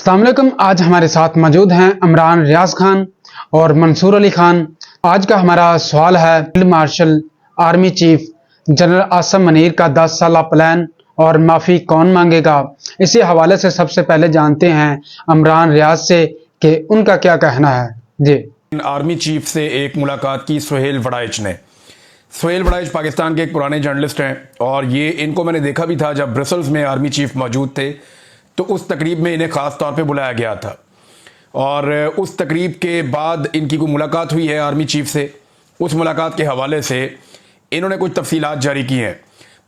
अस्सलाम वालेकुम। आज हमारे साथ मौजूद हैं इमरान रियाज खान और मंसूर अली खान। आज का हमारा सवाल है, field marshal army chief general Asim Munir का 10 साल प्लान और माफ़ी कौन मांगेगा। इसी हवाले से सबसे पहले जानते हैं इमरान रियाज से कि उनका क्या कहना है। जी, आर्मी चीफ से एक मुलाकात की सुहेल वड़ाइच ने। सुहेल वड़ाइच पाकिस्तान के एक पुराने जर्नलिस्ट हैं और ये इनको मैंने देखा भी था जब ब्रसल्स में आर्मी चीफ मौजूद थे, तो उस तकरीब में इन्हें ख़ास तौर पे बुलाया गया था और उस तकरीब के बाद इनकी कोई मुलाकात हुई है आर्मी चीफ से। उस मुलाकात के हवाले से इन्होंने कुछ तफसीलात जारी की हैं।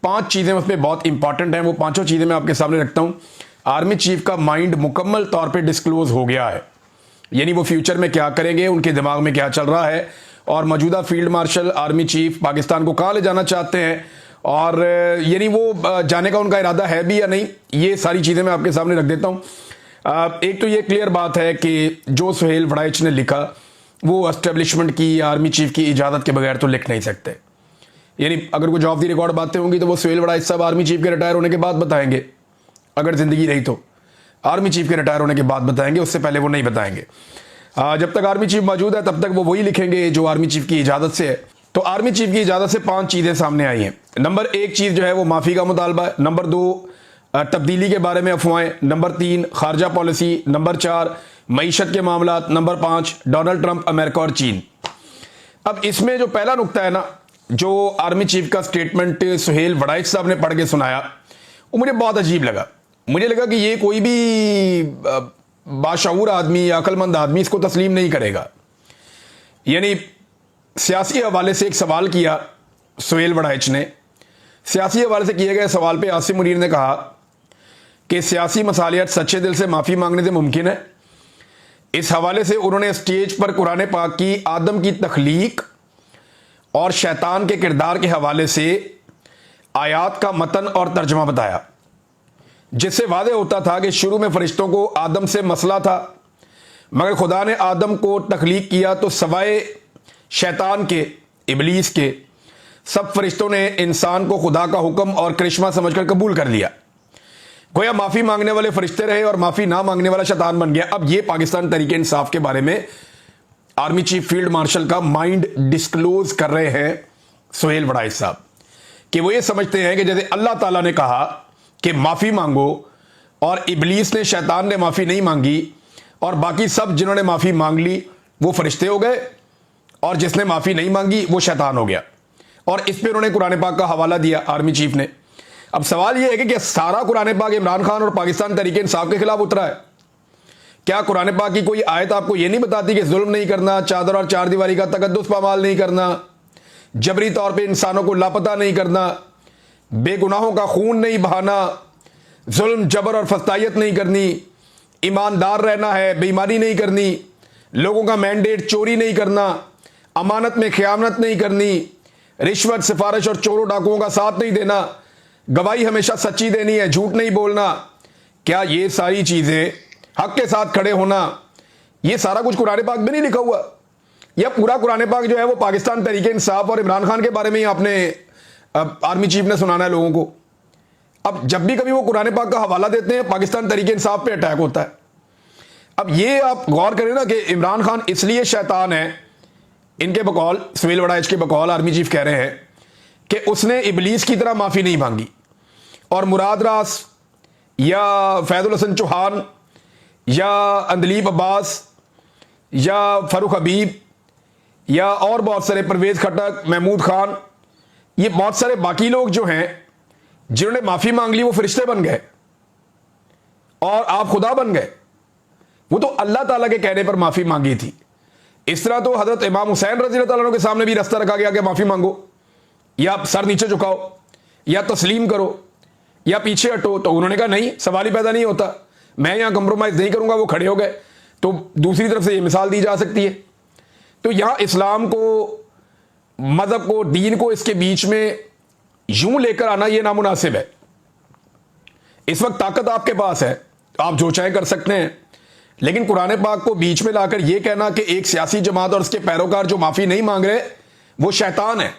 5 चीज़ें उसमें बहुत इंपॉर्टेंट हैं, वो पाँचों चीज़ें मैं आपके सामने रखता हूँ। आर्मी चीफ का माइंड मुकम्मल तौर पे डिस्क्लोज़ हो गया है, यानी वो फ्यूचर में क्या करेंगे, उनके दिमाग में क्या चल रहा है और मौजूदा field marshal army chief Pakistan को कहाँ ले जाना चाहते हैं और यानी वो जाने का उनका इरादा है भी या नहीं, ये सारी चीज़ें मैं आपके सामने रख देता हूँ। एक तो ये क्लियर बात है कि जो सुहेल वड़ाइच ने लिखा वो एस्टेब्लिशमेंट की आर्मी चीफ की इजाज़त के बगैर तो लिख नहीं सकते। यानी अगर कुछ ऑफ द रिकॉर्ड बातें होंगी तो वो सुहेल वड़ाइच साहब आर्मी चीफ के रिटायर होने के बाद बताएंगे, अगर ज़िंदगी रही तो आर्मी चीफ के रिटायर होने के बाद बताएंगे, उससे पहले वो नहीं बताएंगे। जब तक आर्मी चीफ मौजूद है तब तक वो वही लिखेंगे जो आर्मी चीफ की इजाज़त से है। तो आर्मी चीफ की इजाज़त से 5 चीज़ें सामने आई हैं। नंबर 1 चीज़ जो है वो माफ़ी का मुतालबा है। नंबर 2 तब्दीली के बारे में अफवाहें। नंबर 3 खारजा पॉलिसी। नंबर 4 मईशत के मामला। नंबर 5 डोनाल्ड ट्रंप, अमेरिका और चीन। अब इसमें जो पहला नुक्ता है ना, जो आर्मी चीफ का स्टेटमेंट सुहेल वड़ाइच साहब ने पढ़ के सुनाया, वो मुझे बहुत अजीब लगा। मुझे लगा कि ये कोई भी बाशऊर आदमी या अक्लमंद आदमी इसको तस्लीम नहीं करेगा। यानी सियासी हवाले से एक सवाल किया सुहेल वड़ाइच ने। सियासी हवाले से किए गए सवाल पे आसिम मुनीर ने कहा कि सियासी मसालियत सच्चे दिल से माफ़ी मांगने से मुमकिन है। इस हवाले से उन्होंने स्टेज पर कुरान पाक की आदम की तख्लीक और शैतान के किरदार के हवाले से आयात का मतन और तर्जमा बताया, जिससे वादे होता था कि शुरू में फरिश्तों को आदम से मसला था, मगर खुदा ने आदम को तख्लीक किया तो सवाए शैतान के, इबलीस के, सब फरिश्तों ने इंसान को खुदा का हुक्म और करिश्मा समझकर कबूल कर लिया। गोया माफ़ी मांगने वाले फरिश्ते रहे और माफ़ी ना मांगने वाला शैतान बन गया। अब ये पाकिस्तान तरीके इंसाफ के बारे में आर्मी चीफ फील्ड मार्शल का माइंड डिस्क्लोज कर रहे हैं सुहेल वड़ाइच साहब, कि वो ये समझते हैं कि जैसे अल्लाह ताला ने कहा कि माफ़ी मांगो और इबलीस ने, शैतान ने माफ़ी नहीं मांगी और बाकी सब जिन्होंने माफ़ी मांग ली वो फरिश्ते हो गए और जिसने माफ़ी नहीं मांगी वो शैतान हो गया। और इस पर उन्होंने कुरान पाक का हवाला दिया आर्मी चीफ ने। अब सवाल यह है कि क्या सारा कुरान पाक इमरान खान और पाकिस्तान तरीके इंसाफ के खिलाफ उतरा है? क्या कुरान पाक की कोई आयत आपको यह नहीं बताती कि जुल्म नहीं करना, चादर और चार दीवारी का तकद्दुस पामाल नहीं करना, जबरी तौर पर इंसानों को लापता नहीं करना, बेगुनाहों का खून नहीं बहाना, जुल्म जबर और फस्तायत नहीं करनी, ईमानदार रहना है, बेईमानी नहीं करनी, लोगों का मैंडेट चोरी नहीं करना, अमानत में ख़यानत नहीं करनी, रिश्वत, सिफारिश और चोरों डाकुओं का साथ नहीं देना, गवाही हमेशा सच्ची देनी है, झूठ नहीं बोलना। क्या ये सारी चीज़ें, हक के साथ खड़े होना, ये सारा कुछ कुरान पाक में नहीं लिखा हुआ? या पूरा कुरान पाक जो है वो पाकिस्तान तरीके इंसाफ और इमरान खान के बारे में ही आपने आर्मी चीफ ने सुनाना है लोगों को? अब जब भी कभी वो कुरान पाक का हवाला देते हैं पाकिस्तान तरीके इंसाफ पे अटैक होता है। अब ये आप गौर करें ना कि इमरान खान इसलिए शैतान है, इनके बकौल, सुहेल वड़ाइच के बकौल आर्मी चीफ कह रहे हैं कि उसने इबलीस की तरह माफ़ी नहीं मांगी और मुराद रास या फैजुल हसन चौहान या अंदलीब अब्बास या फ़ारूक हबीब या और बहुत सारे, परवेज़ खटक, महमूद खान, ये बहुत सारे बाकी लोग जो हैं जिन्होंने माफ़ी मांग ली वो फरिश्ते बन गए और आप खुदा बन गए। वो तो अल्लाह ताला के कहने पर माफ़ी मांगी थी। इस तरह तो हज़रत इमाम हुसैन रज़ी अल्लाह तआला के सामने भी रास्ता रखा गया कि माफ़ी मांगो, या सर नीचे झुकाओ, या तस्लीम करो, या पीछे हटो। तो उन्होंने कहा नहीं, सवाल ही पैदा नहीं होता, मैं यहाँ कंप्रोमाइज़ नहीं करूँगा। वो खड़े हो गए। तो दूसरी तरफ से ये मिसाल दी जा सकती है। तो यहाँ इस्लाम को, मज़हब को, दीन को इसके बीच में यूं लेकर आना ये नामुनासिब है। इस वक्त ताकत आपके पास है, आप जो चाहे कर सकते हैं, लेकिन कुरान पाक को बीच में लाकर यह कहना कि एक सियासी जमात और उसके पैरोकार जो माफ़ी नहीं मांग रहे वो शैतान है।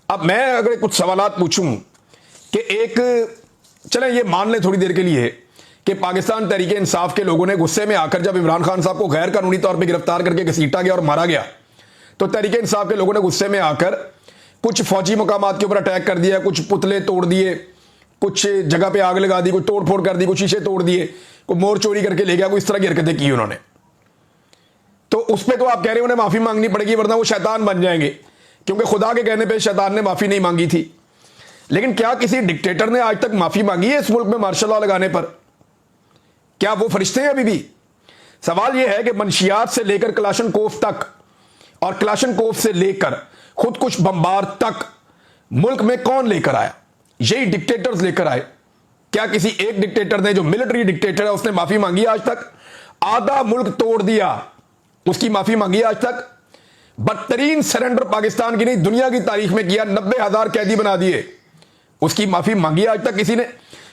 अब मैं अगर कुछ सवालात पूछूं कि एक, चलें ये मान लें थोड़ी देर के लिए کہ پاکستان تحریک انصاف کے لوگوں نے غصے میں آ کر جب عمران خان صاحب کو غیر قانونی طور پہ گرفتار کر کے گھسیٹا گیا اور مارا گیا تو تحریک انصاف کے لوگوں نے غصے میں آ کر کچھ فوجی مقامات کے اوپر اٹیک کر دیا, کچھ پتلے توڑ دیے, کچھ جگہ پہ آگ لگا دی, کوئی توڑ پھوڑ کر دی, کچھ شیشے توڑ دیے, کوئی مور چوری کر کے لے گیا, کوئی اس طرح کی حرکتیں کی انہوں نے. تو اس پہ تو آپ کہہ رہے ہیں انہیں معافی مانگنی پڑے گی ورنہ وہ شیطان بن جائیں گے, کیونکہ خدا کے کہنے پہ شیطان نے معافی نہیں مانگی تھی. لیکن کیا کسی ڈکٹیٹر نے آج تک معافی مانگی ہے اس ملک میں مارشل لا لگانے پر؟ کیا وہ فرشتے ہیں ابھی بھی؟ سوال یہ ہے کہ منشیات سے لے کر کلاشن کوف تک اور کلاشن کوف سے لے کر خود کچھ بمبار تک ملک میں کون لے کر آیا؟ یہی ڈکٹیٹرز لے کر آئے. کیا کسی ایک ڈکٹیٹر نے جو ملٹری ڈکٹیٹر ہے اس نے معافی مانگی آج تک؟ آدھا ملک توڑ دیا, اس کی معافی مانگی آج تک؟ بدترین سرنڈر پاکستان کی نہیں دنیا کی تاریخ میں کیا, 90,000 قیدی بنا دیے, اس کی معافی مانگی آج تک کسی نے؟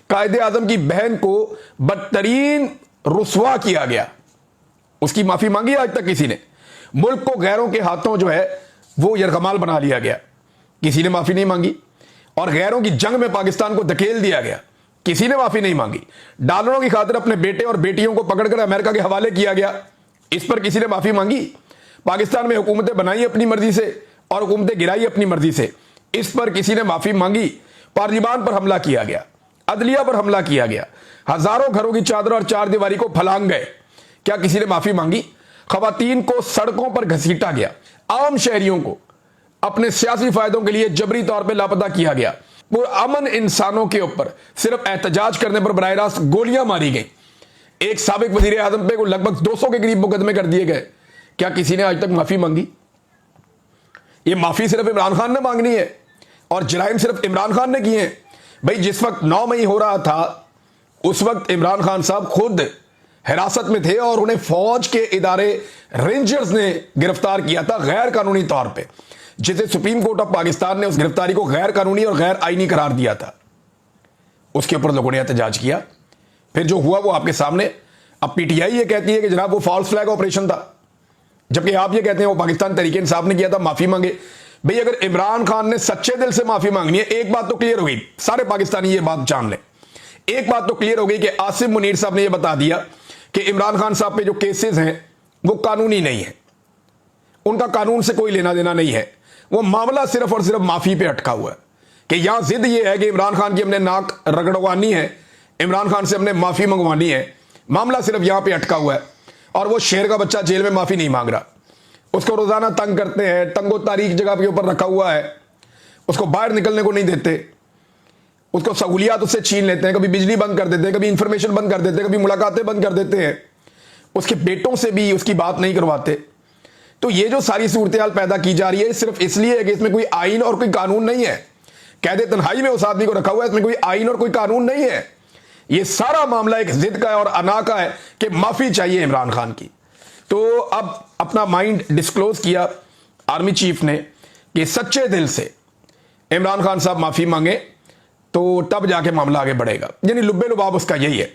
قائد اعظم کی بہن کو بدترین رسوا کیا گیا, اس کی معافی مانگی آج تک کسی نے؟ ملک کو غیروں کے ہاتھوں جو ہے وہ یرغمال بنا لیا گیا, کسی نے معافی نہیں مانگی. اور غیروں کی جنگ میں پاکستان کو دھکیل دیا گیا, کسی نے معافی نہیں مانگی. ڈالروں کی خاطر اپنے بیٹے اور بیٹیوں کو پکڑ کر امریکہ کے حوالے کیا گیا, اس پر کسی نے معافی مانگی؟ پاکستان میں حکومتیں بنائی اپنی مرضی سے اور حکومتیں گرائی اپنی مرضی سے, اس پر کسی نے معافی مانگی؟ پارلیمان پر حملہ کیا گیا, عدلیہ پر حملہ کیا گیا, ہزاروں گھروں کی چادر اور چار دیواری کو پھلانگ گئے, کیا کسی نے معافی مانگی؟ خواتین کو سڑکوں پر گھسیٹا گیا, عام شہریوں کو اپنے سیاسی فائدوں کے لیے جبری طور پہ لاپتہ کیا گیا, پرامن انسانوں کے اوپر صرف احتجاج کرنے پر براہ راست گولیاں ماری گئیں, ایک سابق وزیر اعظم پہ لگ بھگ 200 کے قریب مقدمے کر دیے گئے. کیا کسی نے آج تک معافی مانگی؟ یہ معافی صرف عمران خان نے مانگنی ہے اور جرائم صرف عمران خان نے کیے ہیں. بھائی جس وقت 9 مئی ہو رہا تھا اس وقت عمران خان صاحب خود حراست میں تھے اور انہیں فوج کے ادارے رینجرز نے گرفتار کیا تھا غیر قانونی طور پہ, جسے سپریم کورٹ آف پاکستان نے اس گرفتاری کو غیر قانونی اور غیر آئینی قرار دیا تھا. اس کے اوپر لوگوں نے احتجاج کیا, پھر جو ہوا وہ آپ کے سامنے. اب پی ٹی آئی یہ کہتی ہے کہ جناب وہ فالس فلیگ آپریشن تھا, جبکہ آپ یہ کہتے ہیں وہ پاکستان تحریک انصاف نے کیا تھا, معافی مانگے. بھئی اگر عمران خان نے سچے دل سے معافی مانگنی ہے, ایک بات تو کلیئر ہو گئی, سارے پاکستانی یہ بات جان لیں, ایک بات تو کلیئر ہو گئی کہ عاصم منیر صاحب نے یہ بتا دیا کہ عمران خان صاحب پہ جو کیسز ہیں وہ قانونی نہیں ہیں, ان کا قانون سے کوئی لینا دینا نہیں ہے, وہ معاملہ صرف اور صرف معافی پہ اٹکا ہوا ہے. کہ یہاں ضد یہ ہے کہ عمران خان کی ہم نے ناک رگڑوانی ہے, عمران خان سے ہم نے معافی منگوانی ہے, معاملہ صرف یہاں پہ اٹکا ہوا ہے. اور وہ شیر کا بچہ جیل میں معافی نہیں مانگ رہا, اس کو روزانہ تنگ کرتے ہیں, تنگ و تاریخ جگہ کے اوپر رکھا ہوا ہے, اس کو باہر نکلنے کو نہیں دیتے, اس کو سہولیات اس سے چھین لیتے ہیں, کبھی بجلی بند کر دیتے ہیں, کبھی انفارمیشن بند کر دیتے ہیں, کبھی ملاقاتیں بند کر دیتے ہیں, اس کے بیٹوں سے بھی اس کی بات نہیں کرواتے. تو یہ جو ساری صورتحال پیدا کی جا رہی ہے صرف اس لیے ہے کہ اس میں کوئی آئین اور کوئی قانون نہیں ہے. قید تنہائی میں اس آدمی کو رکھا ہوا ہے, اس میں کوئی آئین اور کوئی قانون نہیں ہے. یہ سارا معاملہ ایک ضد کا ہے اور انا کا ہے کہ معافی چاہیے عمران خان کی. تو اب اپنا مائنڈ ڈسکلوز کیا آرمی چیف نے کہ سچے دل سے عمران خان صاحب معافی مانگے تو تب جا کے معاملہ آگے بڑھے گا. یعنی لبے لباب اس کا یہی ہے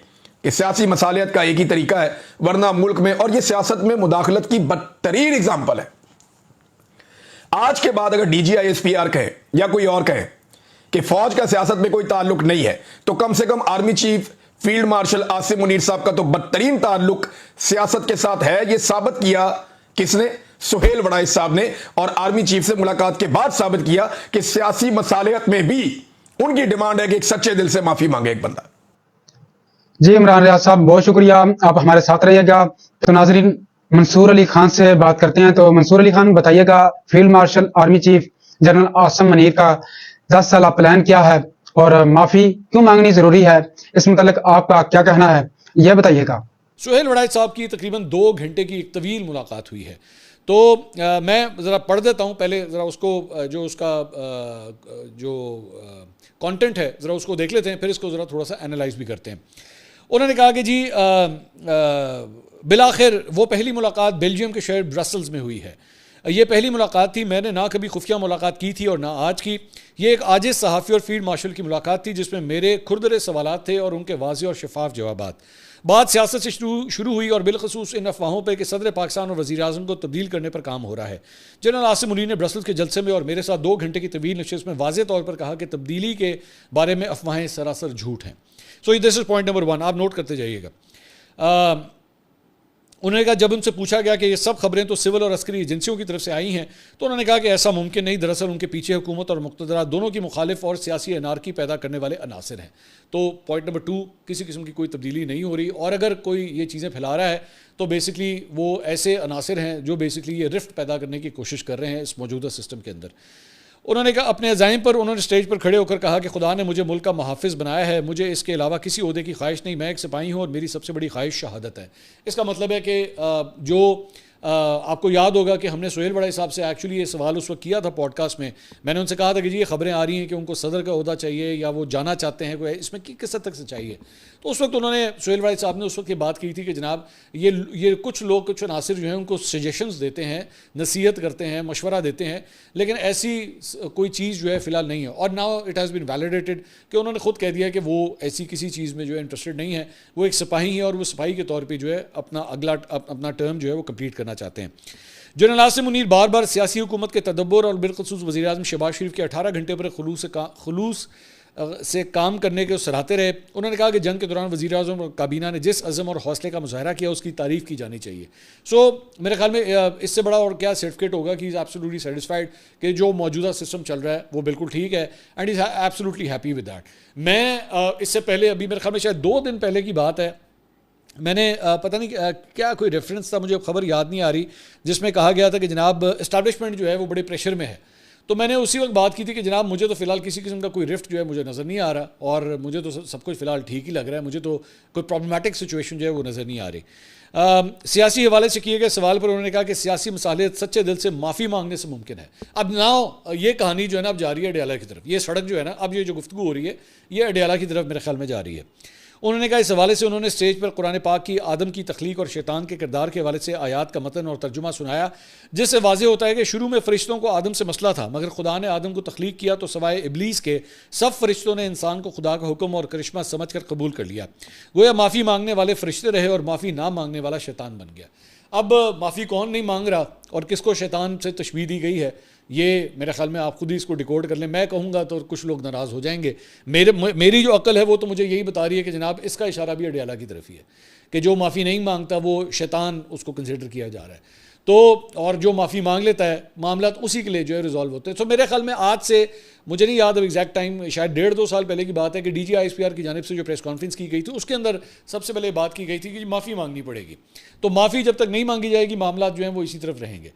کہ سیاسی مصالحت کا ایک ہی طریقہ ہے, ورنہ ملک میں, اور یہ سیاست میں مداخلت کی بدترین اگزامپل ہے. آج کے بعد اگر D G I S P R کہے یا کوئی اور کہے کہ فوج کا سیاست میں کوئی تعلق نہیں ہے, تو کم سے کم army chief field marshal Asim Munir صاحب کا تو بدترین تعلق سیاست کے ساتھ ہے. یہ ثابت کیا کس نے؟ سہیل وڑائچ صاحب نے, اور آرمی چیف سے ملاقات کے بعد ثابت کیا کہ سیاسی مصالحت میں بھی ان کی ڈیمانڈ ہے کہ ایک سچے دل سے معافی مانگے ایک بندہ. جی عمران ریاض صاحب بہت شکریہ, آپ ہمارے ساتھ رہیے گا. تو ناظرین منصور علی خان سے بات کرتے ہیں. تو منصور علی خان بتائیے گا field marshal army chief general Asim Munir کا 10 سالہ پلان کیا ہے اور معافی کیوں مانگنی ضروری ہے, اس متعلق آپ کا کیا کہنا ہے یہ بتائیے گا. سہیل وڑائچ صاحب کی تقریباً 2 گھنٹے کی ایک طویل ملاقات ہوئی ہے. تو میں ذرا پڑھ دیتا ہوں پہلے, ذرا اس کو جو اس کا جو کانٹینٹ ہے ذرا اس کو دیکھ لیتے ہیں, پھر اس کو ذرا تھوڑا سا اینالائز بھی کرتے ہیں. انہوں نے کہا کہ جی بالآخر وہ پہلی ملاقات بیلجیم کے شہر برسلز میں ہوئی ہے. یہ پہلی ملاقات تھی, میں نے نہ کبھی خفیہ ملاقات کی تھی اور نہ آج کی. یہ ایک عاجز صحافی اور فیلڈ مارشل کی ملاقات تھی جس میں میرے کھردرے سوالات تھے اور ان کے واضح اور شفاف جوابات. بات سیاست سے شروع ہوئی اور بالخصوص ان افواہوں پہ کہ صدر پاکستان اور وزیر اعظم کو تبدیل کرنے پر کام ہو رہا ہے. جنرل عاصم منیر نے برسلز کے جلسے میں اور میرے ساتھ 2 گھنٹے کی طویل نشست میں واضح طور پر کہا کہ تبدیلی کے بارے میں افواہیں سراسر جھوٹ ہیں. So this is point number 1, आप नोट करते जाइएगा. उन्होंने कहा, जब उनसे पूछा गया कि ये सब खबरें तो सिविल और अस्करी एजेंसियों की तरफ से आई हैं, तो उन्होंने कहा कि ऐसा मुमकिन नहीं, दरअसल उनके पीछे हुकूमत और मुक़्तदरा दोनों की मुखालिफ और सियासी अनारकी पैदा करने वाले अनासर हैं. तो पॉइंट नंबर 2, किसी किस्म की कोई तब्दीली नहीं हो रही, और अगर कोई ये चीज़ें फैला रहा है तो बेसिकली वो ऐसे अनासर हैं जो बेसिकली ये रिफ्ट पैदा करने की कोशिश कर रहे हैं इस मौजूदा सिस्टम के अंदर. उन्होंने कहा, अपने अज़ाइम पर उन्होंने स्टेज पर खड़े होकर कहा कि खुदा ने मुझे मुल्क का मुहाफ़िज़ बनाया है, मुझे इसके अलावा किसी ओहदे की ख्वाहिश नहीं, मैं एक सिपाही हूँ और मेरी सबसे बड़ी ख्वाहिश शहादत है. इसका मतलब है कि जो आपको याद होगा कि हमने सुहेल बड़ाई साहब से एक्चुअली ये सवाल उस वक्त किया था पॉडकास्ट में. मैंने उनसे कहा था कि जी ये खबरें आ रही हैं कि उनको सदर का ओहदा चाहिए या वो जाना चाहते हैं, कोई इसमें किस हद तक सच्चाई है. तो उस वक्त उन्होंने, सुहेल बड़ाई साहब ने उस वक्त ये बात की थी कि जनाब ये कुछ लोग, कुछ अनासिर जो हैं उनको सजेशंस देते हैं, नसीहत करते हैं, मशवरा देते हैं, लेकिन ऐसी कोई चीज़ जो है फ़िलहाल नहीं है. और now it has been validated कि उन्होंने खुद कह दिया कि वो ऐसी किसी चीज़ में जो है इंटरेस्टेड नहीं है, वो एक सिपाही है और वो सिपाही के तौर पर जो है अपना टर्म जो है वो कंप्लीट करना चाहते हैं. जनरल आसिम मुनीर बार बार सियासी हुकूमत के तदब्बर और बिलखुसूस वज़ीर आज़म शहबाज शरीफ के 18 घंटे पर खुलूस से काम करने के सराहते रहे. उन्होंने कहा कि जंग के दौरान वज़ीर आज़म और काबीना ने जिस अज़म और हौसले का मुज़ाहरा किया उसकी तारीफ़ की जानी चाहिए. मेरे ख्याल में इससे बड़ा और क्या सर्टिफिकेट होगा कि इज़ एब्सोल्युटली सेटिस्फाइड कि जो मौजूदा सिस्टम चल रहा है वो बिल्कुल ठीक है, and is absolutely happy with that. मैं इससे पहले, अभी मेरे ख्याल में शायद 2 दिन पहले की बात है, मैंने पता नहीं क्या कोई रेफरेंस था, मुझे खबर याद नहीं आ रही, जिसमें कहा गया था कि जनाब इस्टेब्लिशमेंट जो है वो बड़े प्रेशर में है. तो मैंने उसी वक्त बात की थी कि जनाब मुझे तो फ़िलहाल किसी किस्म का कोई रिफ्ट जो है मुझे नज़र नहीं आ रहा, और मुझे तो सब कुछ फ़िलहाल ठीक ही लग रहा है, मुझे तो कोई प्रॉब्लमेटिक सिचुएशन जो है वो नज़र नहीं आ रही. सियासी हवाले से किए गए सवाल पर उन्होंने कहा कि सियासी मसालियत सच्चे दिल से माफ़ी मांगने से मुमकिन है. अब नाउ ये कहानी जो है ना अब जा रही है अडियाला की तरफ. ये सड़क जो है ना, अब ये जो गुफ्तगू हो रही है ये अडियाला की तरफ मेरे ख्याल में जा रही है. उन्होंने कहा, इस हवाले से उन्होंने स्टेज पर कुरान पाक की आदम की तख्लीक और शैतान के किरदार के हवाले से आयात का मतन और तर्जुमा सुनाया, जिससे वाज़ेह होता है कि शुरू में फ़रिश्तों को आदम से मसला था, मगर खुदा ने आदम को तख्लीक किया तो सवाए इबलीस के सब फ़रिश्तों ने इंसान को खुदा का हुक्म और करिश्मा समझ कर कबूल कर लिया. गोया माफ़ी मांगने वाले फ़रिश्ते रहे और माफ़ी ना मांगने वाला शैतान बन गया. अब माफ़ी कौन नहीं मांग रहा और किसको शैतान से तशबीह दी गई है, ये मेरे ख्याल में आप खुद ही इसको डिकोड कर लें. मैं कहूँगा तो कुछ लोग नाराज़ हो जाएंगे. मेरी जो अक्ल है वो तो मुझे यही बता रही है कि जनाब इसका इशारा भी अडियाला की तरफ ही है कि जो माफ़ी नहीं मांगता वो शैतान उसको कंसिडर किया जा रहा है. तो और जो माफ़ी मांग लेता है मामला तो उसी के लिए जो है रिजॉल्व होते हैं. तो मेरे ख्याल में आज से, मुझे नहीं याद अब एग्जैक्ट टाइम, शायद 1.5-2 साल पहले की बात है कि DGISPR की जानिब से जो प्रेस कॉन्फ्रेंस की गई थी उसके अंदर सबसे पहले बात की गई थी कि माफ़ी मांगनी पड़ेगी. तो माफ़ी जब तक नहीं मांगी जाएगी मामला जो हैं वो इसी तरफ रहेंगे.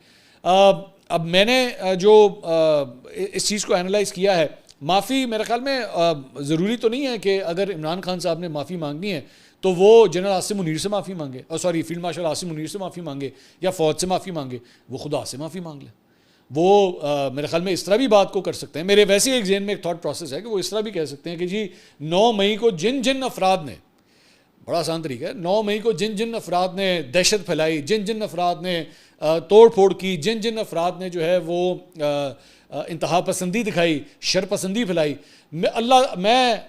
अब मैंने जो इस चीज़ को एनालाइज़ किया है, माफ़ी मेरे ख्याल में ज़रूरी तो नहीं है कि अगर इमरान खान साहब ने माफ़ी मांगनी है तो वो जनरल आसिम मुनीर से माफ़ी मांगे, और sorry field marshal Asim Munir से माफ़ी मांगे या फ़ौज से माफ़ी मांगे, वो खुदा से माफ़ी मांग ले. वो मेरे ख्याल में इस तरह भी बात को कर सकते हैं. मेरे वैसे एक ज़हन में एक थॉट प्रोसेस है कि वो इस तरह भी कह सकते हैं कि जी 9 मई को जिन जिन अफराद ने, बड़ा आसान तरीका है, 9 मई को जिन जिन अफराद ने दहशत फैलाई, जिन जिन अफराद ने तोड़ फोड़ की, जिन जिन अफराद ने जो है वो इंतहा पसंदी दिखाई, शर पसंदी फैलाई, मैं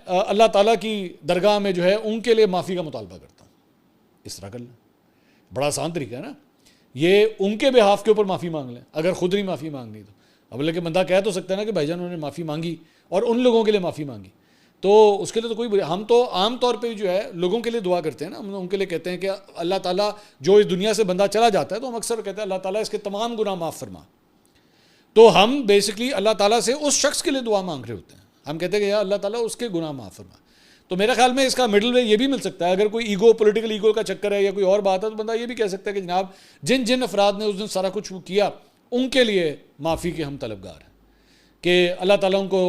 अल्लाह ताला की दरगाह में जो है उनके लिए माफ़ी का मुतालबा करता हूँ. इस तरह कर लें, बड़ा आसान तरीका है ना. ये उनके बिहाफ के ऊपर माफ़ी मांग लें अगर ख़ुद नहीं माफ़ी मांगनी तो. अब लेकिन बंदा कह तो सकता है ना कि भाईजान उन्होंने माफ़ी मांगी और उन लोगों के लिए माफ़ी मांगी, तो उसके लिए तो कोई, हम तो आम तौर पे जो है लोगों के लिए दुआ करते हैं ना, हम उनके लिए कहते हैं कि अल्लाह ताला जो इस दुनिया से बंदा चला जाता है तो हम अक्सर कहते हैं अल्लाह ताला इसके तमाम गुनाह माफ़ फरमा. तो हम बेसिकली अल्लाह ताला से उस शख्स के लिए दुआ मांग रहे होते हैं. हम कहते हैं कि यार अल्लाह ताला उसके गुनाह माफ़ फरमा. तो मेरे ख्याल में इसका मिडिल वे ये भी मिल सकता है. अगर कोई ईगो, पॉलिटिकल ईगो का चक्कर है या कोई और बात है तो बंदा ये भी कह सकता है कि जनाब जिन जिन अफराद ने उस दिन सारा कुछ किया उनके लिए माफ़ी के हम तलबगार हैं कि अल्लाह ताला उनको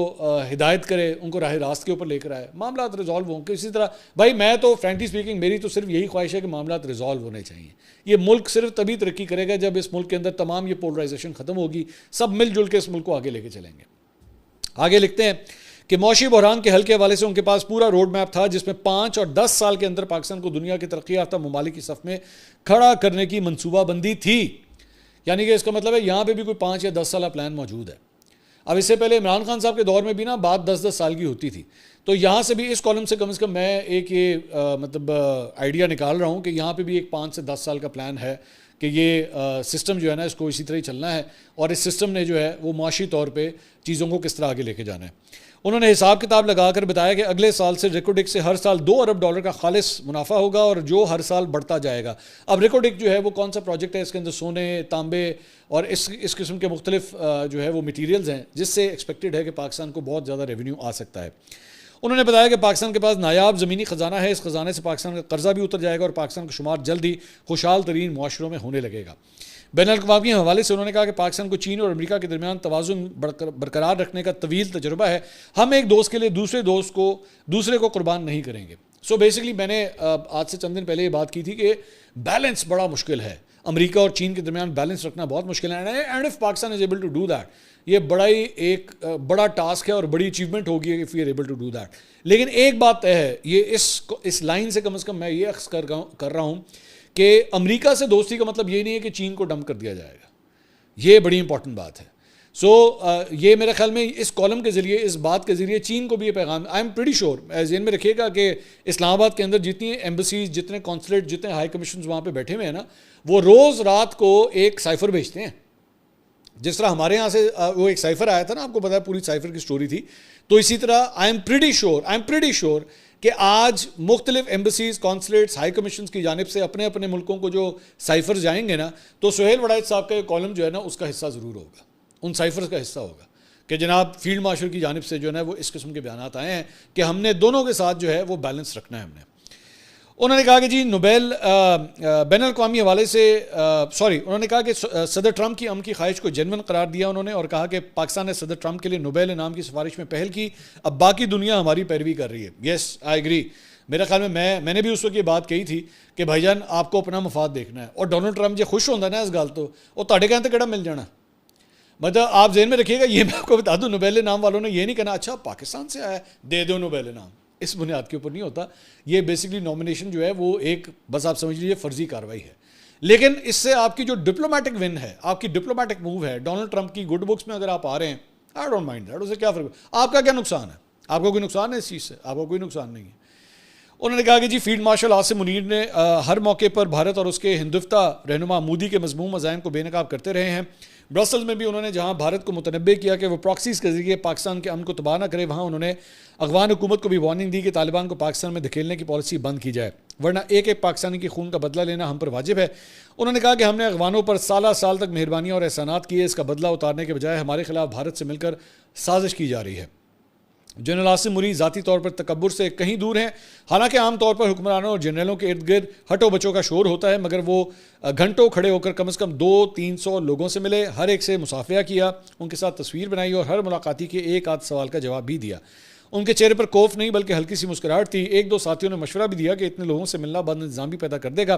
हिदायत करे, उनको राह रास्त के ऊपर लेकर आए, मामला रिजॉल्व हों. इसी तरह भाई मैं तो फ्रेंकली स्पीकिंग मेरी तो सिर्फ यही ख्वाहिश है कि मामला रिजॉल्व होने चाहिए. ये मुल्क सिर्फ तभी तरक्की करेगा जब इस मुल्क के अंदर तमाम ये पोलराइजेशन ख़त्म होगी, सब मिलजुल के इस मुल्क को आगे लेके चलेंगे. आगे लिखते हैं कि मौशी बहरान के हल के हवाले से उनके पास पूरा रोड मैप था जिसमें 5 और 10 साल के अंदर पाकिस्तान को दुनिया के तरक्की याफ्ता ममालिक की सफ़ में खड़ा करने की मनसूबाबंदी थी. यानी कि इसका मतलब है यहाँ पर भी कोई 5 या 10 साल प्लान मौजूद है. अब इससे पहले इमरान खान साहब के दौर में भी ना बात 10-10 साल की होती थी. तो यहाँ से भी इस कॉलम से कम मैं एक ये मतलब आइडिया निकाल रहा हूँ कि यहाँ पे भी एक 5 से 10 साल का प्लान है कि ये सिस्टम जो है ना इसको इसी तरह ही चलना है और इस सिस्टम ने जो है वो माशी तौर पे चीज़ों को किस तरह आगे लेके जाना है. انہوں نے حساب کتاب لگا کر بتایا کہ اگلے سال سے ریکوڈک سے ہر سال $2 ارب کا خالص منافع ہوگا اور جو ہر سال بڑھتا جائے گا. اب ریکوڈک جو ہے وہ کون سا پروجیکٹ ہے؟ اس کے اندر سونے، تانبے اور اس قسم کے مختلف جو ہے وہ میٹیریلز ہیں جس سے ایکسپیکٹڈ ہے کہ پاکستان کو بہت زیادہ ریونیو آ سکتا ہے. انہوں نے بتایا کہ پاکستان کے پاس نایاب زمینی خزانہ ہے، اس خزانے سے پاکستان کا قرضہ بھی اتر جائے گا اور پاکستان کا شمار جلد ہی خوشحال ترین معاشروں میں ہونے لگے گا. بین الاقوامی حوالے سے انہوں نے کہا کہ پاکستان کو چین اور امریکہ کے درمیان توازن برقرار رکھنے کا طویل تجربہ ہے. ہم ایک دوست کے لیے دوسرے کو قربان نہیں کریں گے. سو بیسکلی میں نے آج سے چند دن پہلے یہ بات کی تھی کہ بیلنس بڑا مشکل ہے، امریکہ اور چین کے درمیان بیلنس رکھنا بہت مشکل ہے. And if Pakistan is able to do that, یہ ایک بڑا ٹاسک ہے اور بڑی اچیومنٹ ہوگی if we are able to do that. لیکن ایک بات طے ہے، یہ اس لائن سے کم از کم میں یہ اخذ کر رہا ہوں کہ امریکہ سے دوستی کا مطلب یہ نہیں ہے کہ چین کو ڈمپ کر دیا جائے گا. یہ بڑی امپورٹنٹ بات ہے. سو یہ میرے خیال میں اس کالم کے ذریعے، اس بات کے ذریعے چین کو بھی یہ پیغام، آئی ایم پریٹی شیور، ذہن میں رکھیے گا کہ اسلام آباد کے اندر جتنی ایمبسیز، جتنے کونسلیٹ، جتنے ہائی کمیشنز وہاں پہ بیٹھے ہوئے ہیں نا، وہ روز رات کو ایک سائفر بھیجتے ہیں. جس طرح ہمارے یہاں سے وہ ایک سائفر آیا تھا نا، آپ کو پتا ہے پوری سائفر کی سٹوری تھی، تو اسی طرح آئی ایم پریٹی شیور کہ آج مختلف ایمبسیز، کونسلیٹس، ہائی کمیشنز کی جانب سے اپنے اپنے ملکوں کو جو سائفر جائیں گے نا، تو سہیل وڑائچ صاحب کا یہ کالم جو ہے نا اس کا حصہ ضرور ہوگا، ان سائفرز کا حصہ ہوگا کہ جناب فیلڈ مارشل کی جانب سے جو ہے نا وہ اس قسم کے بیانات آئے ہیں کہ ہم نے دونوں کے ساتھ جو ہے وہ بیلنس رکھنا ہے. انہوں نے کہا کہ جی نوبیل بین الاقوامی حوالے سے انہوں نے کہا کہ صدر ٹرمپ کی کی خواہش کو جینون قرار دیا انہوں نے، اور کہا کہ پاکستان نے صدر ٹرمپ کے لیے نوبیل انعام کی سفارش میں پہل کی، اب باقی دنیا ہماری پیروی کر رہی ہے. یس آئی ایگری. میرے خیال میں نے بھی اس وقت یہ بات کہی تھی کہ بھائی جان آپ کو اپنا مفاد دیکھنا ہے، اور ڈونلڈ ٹرمپ جو خوش ہوتا ہے نا اس گل تو وہ تاڑے کہتے کہڑا مل جانا. مطلب آپ ذہن میں رکھیے گا، یہ میں آپ کو بتا دوں، نوبیل انعام والوں نے یہ نہیں کہنا اچھا پاکستان سے آیا دے دو نوبیل انعام، اس بنیاد کے اوپر نہیں ہوتا. یہ بیسکلی نامینیشن جو ہے وہ ایک بس آپ سمجھ لیجیے فرضی کاروائی ہے. لیکن اس سے آپ کی جو ڈپلومیٹک ون ہے، آپ کی ڈپلومیٹک موو ہے، ڈونلڈ ٹرمپ کی گڈ بکس میں اگر آپ آ رہے ہیں، آئی ڈونٹ مائنڈ دیٹ، اسے کیا فرق، آپ کا کیا نقصان ہے؟ آپ کو کوئی نقصان ہے اس چیز سے؟ آپ کو کوئی نقصان نہیں ہے. انہوں نے کہا کہ جی فیلڈ مارشل عاصم منیر نے ہر موقع پر بھارت اور اس کے ہندفتہ رہنما مودی کے مضموم عزائم کو بے نقاب کرتے رہے ہیں. برسلز میں بھی انہوں نے جہاں بھارت کو متنبع کیا کہ وہ پراکسیز کے ذریعے پاکستان کے امن کو تباہ نہ کرے، وہاں انہوں نے افغان حکومت کو بھی وارننگ دی کہ طالبان کو پاکستان میں دھکیلنے کی پالیسی بند کی جائے، ورنہ ایک ایک پاکستانی کی خون کا بدلہ لینا ہم پر واجب ہے. انہوں نے کہا کہ ہم نے افغانوں پر سال تک مہربانیاں اور احسانات کیے، اس کا بدلہ اتارنے کے بجائے ہمارے خلاف بھارت سے مل کر سازش کی جا رہی ہے. جنرل عاصم منیر ذاتی طور پر تکبر سے کہیں دور ہیں، حالانکہ عام طور پر حکمرانوں اور جنرلوں کے ارد گرد ہٹو بچوں کا شور ہوتا ہے، مگر وہ گھنٹوں کھڑے ہو کر کم از کم 200-300 لوگوں سے ملے، ہر ایک سے مصافحہ کیا، ان کے ساتھ تصویر بنائی اور ہر ملاقاتی کے ایک آدھ سوال کا جواب بھی دیا. ان کے چہرے پر خوف نہیں بلکہ ہلکی سی مسکراہٹ تھی. ایک دو ساتھیوں نے مشورہ بھی دیا کہ اتنے لوگوں سے ملنا بد انتظامی پیدا کر دے گا،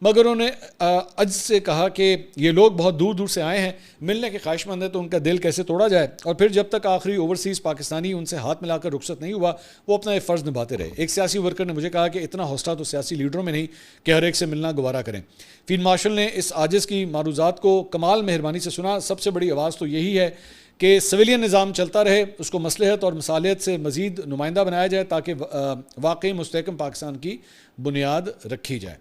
مگر انہوں نے عجز سے کہا کہ یہ لوگ بہت دور دور سے آئے ہیں، ملنے کے خواہش مند ہیں تو ان کا دل کیسے توڑا جائے. اور پھر جب تک آخری اوورسیز پاکستانی ان سے ہاتھ ملا کر رخصت نہیں ہوا، وہ اپنا یہ فرض نبھاتے رہے. ایک سیاسی ورکر نے مجھے کہا کہ اتنا حوصلہ تو سیاسی لیڈروں میں نہیں کہ ہر ایک سے ملنا گوارا کریں. فیلڈ مارشل نے اس عاجز کی معروضات کو کمال مہربانی سے سنا. سب سے بڑی آواز تو یہی ہے کہ سویلین نظام چلتا رہے، اس کو مصلحت اور مصالحت سے مزید نمائندہ بنایا جائے تاکہ واقعی مستحکم پاکستان کی بنیاد رکھی جائے.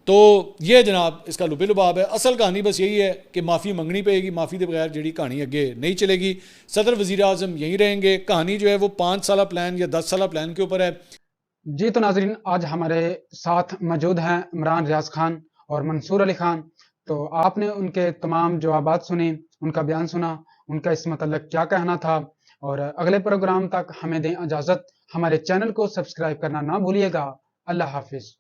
تو یہ جناب اس کا لبے لباب ہے. اصل کہانی بس یہی ہے کہ معافی منگنی پڑے گی، معافی کے بغیر جڑی کہانی اگے نہیں چلے گی. صدر وزیر اعظم یہیں رہیں گے. کہانی جو ہے وہ 5 سالہ پلان یا 10 سالہ پلان کے اوپر ہے. جی تو ناظرین، آج ہمارے ساتھ موجود ہیں عمران ریاض خان اور منصور علی خان. تو آپ نے ان کے تمام جوابات سنے، ان کا بیان سنا، ان کا اس متعلق کیا کہنا تھا. اور اگلے پروگرام تک ہمیں دیں اجازت. ہمارے چینل کو سبسکرائب کرنا نہ بھولیے گا. اللہ حافظ.